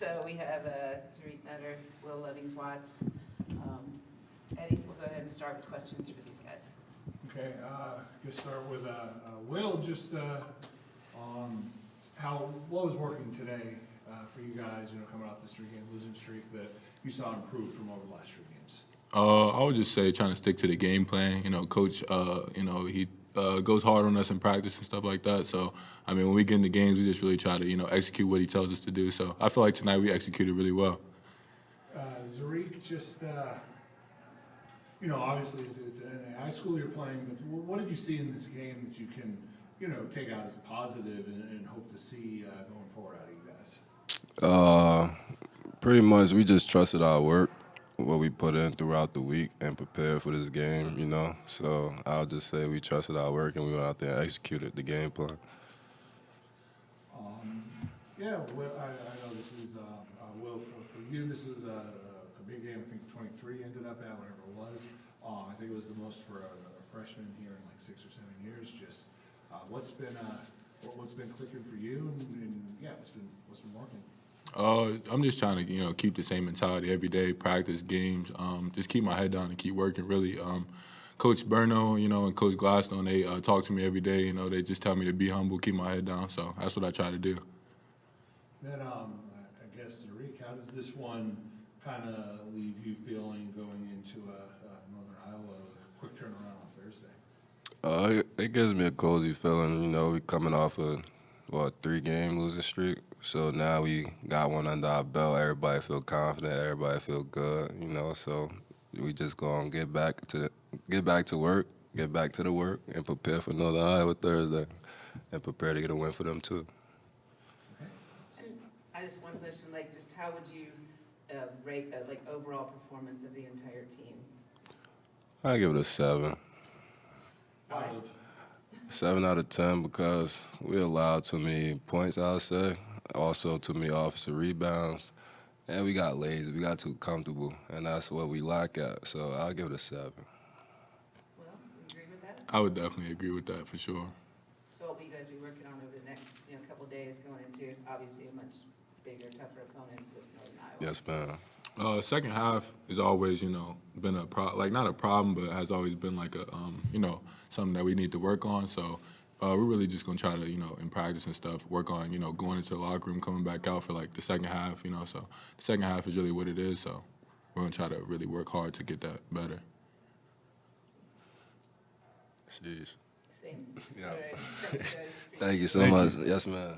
So we have Zareet Nutter, Will Lovings-Watts. Eddie, we'll go ahead and start with questions for these guys. Okay, let's start with Will. Just what was working today for you guys? Coming off this 3-game losing streak that you saw improve from over the last 3 games. I would just say trying to stick to the game plan. Coach, he goes hard on us in practice and stuff like that. So, I mean, when we get into games, we just really try to, execute what he tells us to do. So I feel like tonight we executed really well. Zareek, just, obviously it's in a high school you're playing, but what did you see in this game that you can, take out as a positive and hope to see going forward out of you guys? Pretty much we just trusted our work, what we put in throughout the week, and prepared for this game, So I'll just say we trusted our work and we went out there and executed the game plan. Yeah, well, I know this is, Will, for you, this is a big game. I think 23 ended up at, whatever it was. I think it was the most for a freshman here in like 6 or 7 years. Just what's been clicking for you, and yeah, what's been working? I'm just trying to, keep the same mentality every day, practice games, just keep my head down and keep working, really. Coach Burno, and Coach Gladstone, they talk to me every day. They just tell me to be humble, keep my head down. So that's what I try to do. Then, I guess, Zareek, how does this one kind of leave you feeling going into Northern Iowa, a quick turnaround on Thursday? It gives me a cozy feeling, we coming off a 3-game losing streak. So now we got one under our belt. Everybody feel confident. Everybody feel good. So we just gonna get back to work, get back to the work, and prepare for Northern Iowa Thursday, and prepare to get a win for them too. I just one question, just how would you rate the overall performance of the entire team? I give it a 7. Why? 7 out of 10 because we allowed too many points, I would say. Also too many offensive rebounds. And we got lazy. We got too comfortable. And that's what we lack at. So I'll give it a 7. Well, you agree with that? I would definitely agree with that for sure. So what will you guys be working on over the next couple of days going into, obviously, a much bigger, tougher opponent with Northern Iowa? Yes, ma'am. Second half is always, been not a problem, but has always been like a, something that we need to work on. So we're really just gonna try to, in practice and stuff, work on, going into the locker room, coming back out for the second half, So the second half is really what it is. So we're gonna try to really work hard to get that better. Jeez. Same. Yeah. All right. Thanks, guys. Thank you so Thank much. you. Yes, ma'am.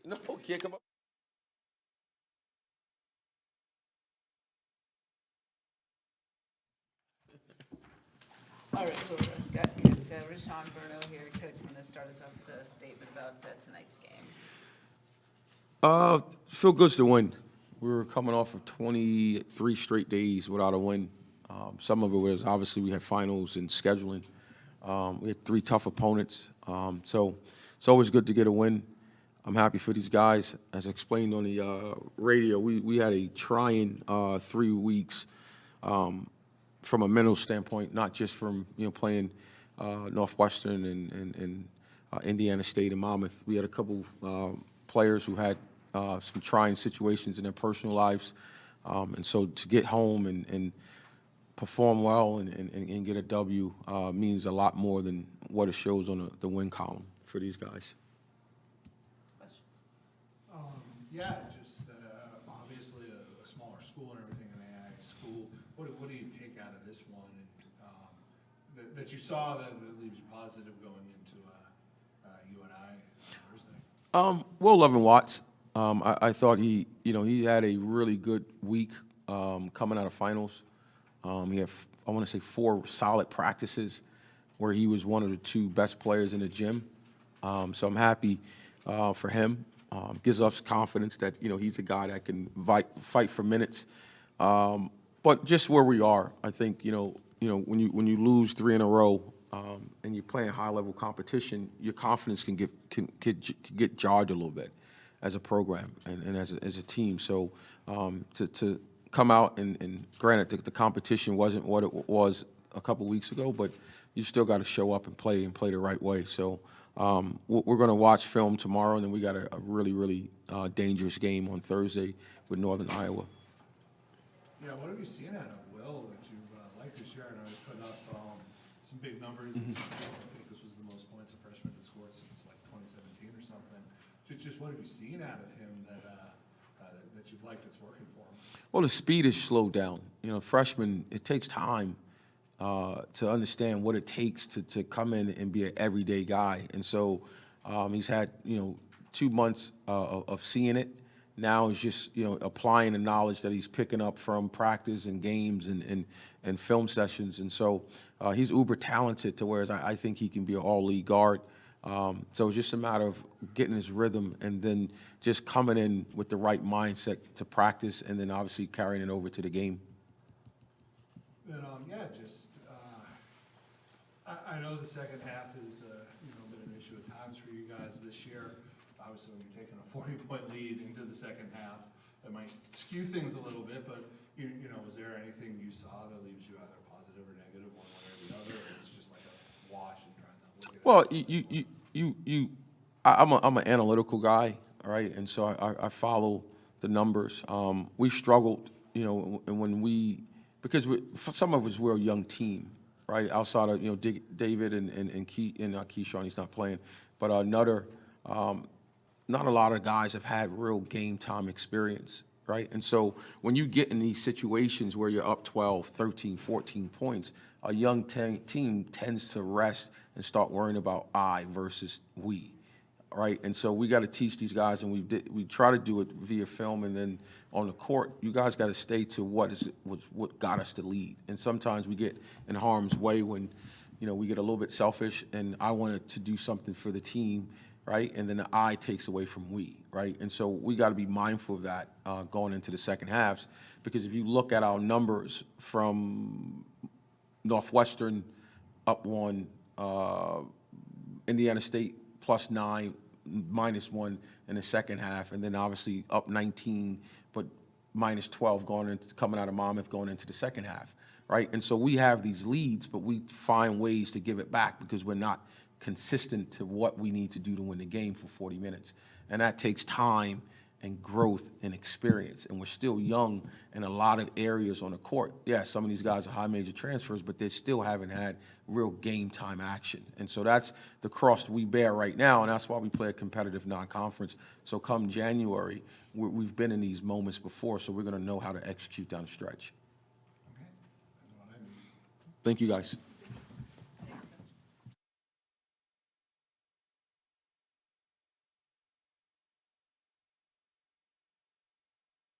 No, can't come up. All right, so we've got Coach Rashon Burno here. Coach, I'm going to start us off with a statement about tonight's game. Feel good to win. We were coming off of 23 straight days without a win. Some of it was obviously we had finals and scheduling. We had 3 tough opponents. So it's always good to get a win. I'm happy for these guys. As explained on the radio, we had a trying 3 weeks from a mental standpoint, not just from playing Northwestern and Indiana State and Monmouth. We had a couple players who had some trying situations in their personal lives, and so to get home and perform well and get a W means a lot more than what it shows on the win column for these guys. Questions? Yeah, just obviously a smaller school and everything, an AI school. What do you take out of this one and that you saw that leaves you positive going into UNI on Thursday? Will Levin Watts, I thought he had a really good week coming out of finals. He had, I want to say, 4 solid practices where he was one of the 2 best players in the gym. So I'm happy for him. Gives us confidence that he's a guy that can fight for minutes. But just where we are, I think when you lose 3 in a row and you're playing high level competition, your confidence can get jarred a little bit as a program and as a team. So to come out and granted the competition wasn't what it was a couple weeks ago, but you still got to show up and play the right way. So we're going to watch film tomorrow, and then we got a really dangerous game on Thursday with Northern Iowa. Yeah, what have you seen out of Will that you've liked this year? I know he's put up some big numbers and some points. I think this was the most points a freshman had scored since like 2017 or something. Just what have you seen out of him that you've liked that's working for him? Well, the speed has slowed down. Freshmen, it takes time to understand what it takes to come in and be an everyday guy. And so he's had, 2 months of seeing it. Now is just, applying the knowledge that he's picking up from practice and games and film sessions. And so he's uber talented to whereas I think he can be an all-league guard. So it's just a matter of getting his rhythm and then just coming in with the right mindset to practice and then obviously carrying it over to the game. And I know the second half is been an issue at times for you guys this year. Obviously, when you're taking a 40-point lead into the second half, it might skew things a little bit. But was there anything you saw that leaves you either positive or negative one way or the other? Or is this just like a wash and trying to look at it? Well, I'm an analytical guy, all right, and so I follow the numbers. We struggled, and because some of us we're a young team, right? Outside of David and Keyshawn, he's not playing, but Nutter. Not a lot of guys have had real game time experience, right? And so when you get in these situations where you're up 12, 13, 14 points, a young team tends to rest and start worrying about I versus we, right? And so we got to teach these guys, and we try to do it via film, and then on the court, you guys got to stay to what got us to lead. And sometimes we get in harm's way when, we get a little bit selfish, and I wanted to do something for the team, right? And then the I takes away from we, right? And so we got to be mindful of that going into the second halves, because if you look at our numbers from Northwestern up 1, Indiana State +9, -1 in the second half, and then obviously up 19, but -12 coming out of Monmouth going into the second half, right? And so we have these leads, but we find ways to give it back because we're not consistent to what we need to do to win the game for 40 minutes. And that takes time and growth and experience. And we're still young in a lot of areas on the court. Yeah, some of these guys are high major transfers, but they still haven't had real game time action. And so that's the cross we bear right now, and that's why we play a competitive non-conference. So come January, we've been in these moments before, so we're going to know how to execute down the stretch. Okay. Thank you, guys.